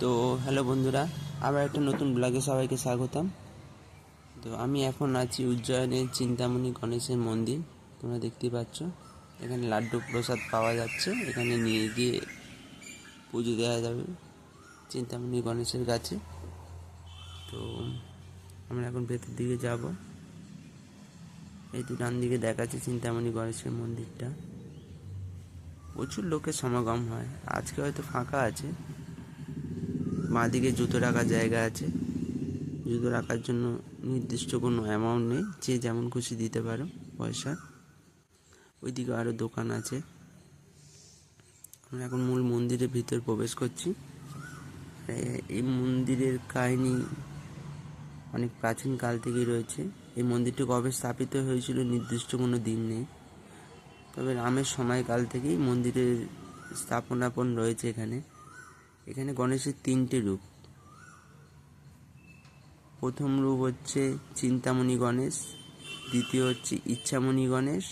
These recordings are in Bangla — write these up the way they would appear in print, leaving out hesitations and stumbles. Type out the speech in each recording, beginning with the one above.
তো হ্যালো বন্ধুরা, আবার একটা নতুন ব্লগে সবাইকে স্বাগতম। তো আমি এখন আছি উজ্জয়নের চিন্তামণি গণেশের মন্দির। তোমরা দেখতেই পাচ্ছ, এখানে লাড্ডু প্রসাদ পাওয়া যাচ্ছে। এখানে নিয়ে গিয়ে পুজো দেওয়া যাবে চিন্তামণি গণেশের কাছে। তো আমরা এখন ভেতর দিকে যাব। এই তো ডান দিকে দেখাচ্ছে চিন্তামণি গণেশের মন্দিরটা। প্রচুর লোকের সমাগম হয়। আজকে হয়তো ফাঁকা আছে। বাঁদিকে জুতো রাখার জায়গা আছে। জুতো রাখার জন্য নির্দিষ্ট কোনো অ্যামাউন্ট নেই, যে যেমন খুশি দিতে পারো পয়সা। ওইদিকে আরও দোকান আছে। আমরা এখন মূল মন্দিরের ভিতর প্রবেশ করছি। এই মন্দিরের কাহিনী অনেক প্রাচীন কাল থেকেই রয়েছে। এই মন্দিরটি কবে স্থাপিত হয়েছিল নির্দিষ্ট কোনো দিন নেই, তবে রামের সময়কাল থেকেই মন্দিরের স্থাপনাপন রয়েছে। এখানে গণেশের 3টে রূপ। প্রথম রূপ হচ্ছে চিন্তামণি গণেশ, দ্বিতীয় হচ্ছে ইচ্ছামণি গণেশ,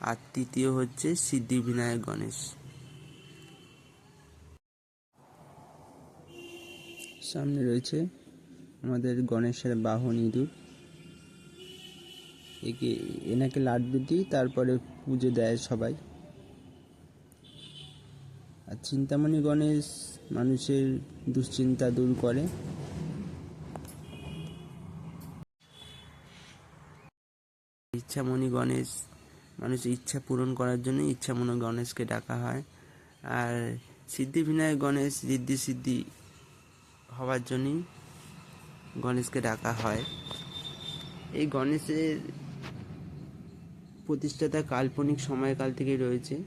আর তৃতীয় হচ্ছে সিদ্ধিবিনায়ক গণেশ। সামনে রয়েছে আমাদের গণেশের বাহন ইঁদুর। এনাকে লাড্ডু দিই, তারপরে পুজো দেয় সবাই। আর চিন্তামণি গণেশ মানুষের দুশ্চিন্তা দূর করে। ইচ্ছামণি গণেশ মানুষের ইচ্ছা পূরণ করার জন্য ইচ্ছামণি গণেশকে ডাকা হয়। আর সিদ্ধিবিনায়ক গণেশ ঋদ্ধি সিদ্ধি হওয়ার জন্যই গণেশকে ডাকা হয়। এই গণেশের প্রতিষ্ঠাতা কাল্পনিক সময়কাল থেকেই রয়েছে।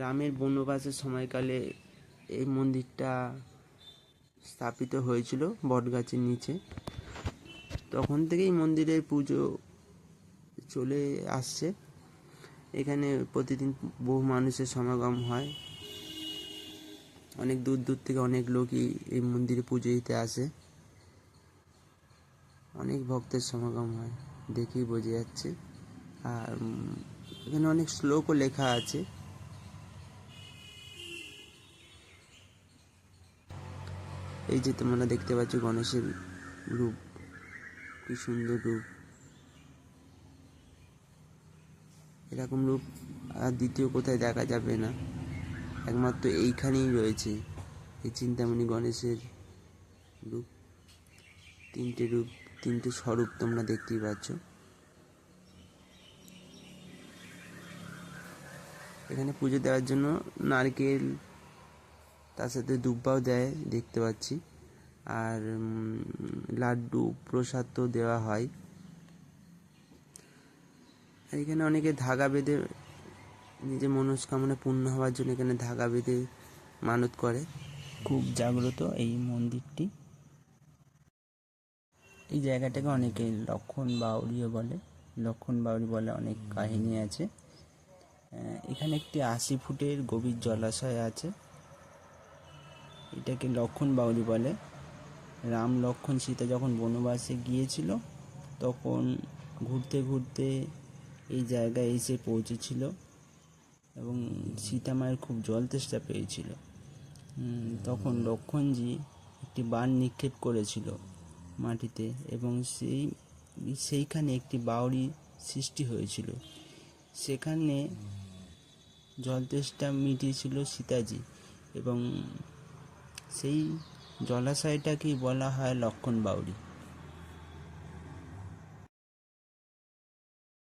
রামের বনবাসের সময়কালে এই মন্দিরটা স্থাপিত হয়েছিল বটগাছের নিচে। তখন থেকেই মন্দিরের পুজো চলে আসছে। এখানে প্রতিদিন বহু মানুষের সমাগম হয়। অনেক দূর দূর থেকে অনেক লোকই এই মন্দিরে পুজো দিতে আসে। অনেক ভক্তের সমাগম হয়, দেখেই বোঝা যাচ্ছে। আর এখানে অনেক শ্লোকও লেখা আছে। এই যে তোমরা দেখতে পাচ্ছ গণেশের রূপ, কি সুন্দর রূপ। এরকম রূপ আর দ্বিতীয় কোথায় দেখা যাবে না, একমাত্র এইখানেই রয়েছে এই চিন্তামণি গণেশের রূপ। 3টে রূপ, 3টে স্বরূপ তোমরা দেখতেই পাচ্ছ। এখানে পুজো দেওয়ার জন্য নারকেল, তার সাথে দুব্বাও দেয় দেখতে পাচ্ছি। আর লাড্ডু প্রসাদ তো দেওয়া হয়। আর এখানে অনেকে ধাগা বেঁধে নিজের মনস্কামনা পূর্ণ হওয়ার জন্য এখানে ধাগা বেঁধে মানত করে। খুব জাগ্রত এই মন্দিরটি। এই জায়গাটাকে অনেকে লক্ষণ বাউরিও বলে। লক্ষণ বাউরি বলে অনেক কাহিনী আছে। এখানে একটি 80 ফুটের গভীর জলাশয় আছে। এটাকে লক্ষণ বাউরি বলে। রাম লক্ষণ সীতা যখন বনবাসে গিয়েছিল, তখন ঘুরতে ঘুরতে এই জায়গায় এসে পৌঁছেছিল এবং সীতা মায়ের খুব জল তেষ্টা পেয়েছিল। তখন লক্ষণজি একটি বান নিক্ষেপ করেছিল মাটিতে, এবং সেইখানে একটি বাউরি সৃষ্টি হয়েছিল। সেখানে জল তেষ্টা মিটিয়েছিল সীতাজি, এবং সেই জলাশয়টাকেই বলা হয় লক্ষণ বাউরি।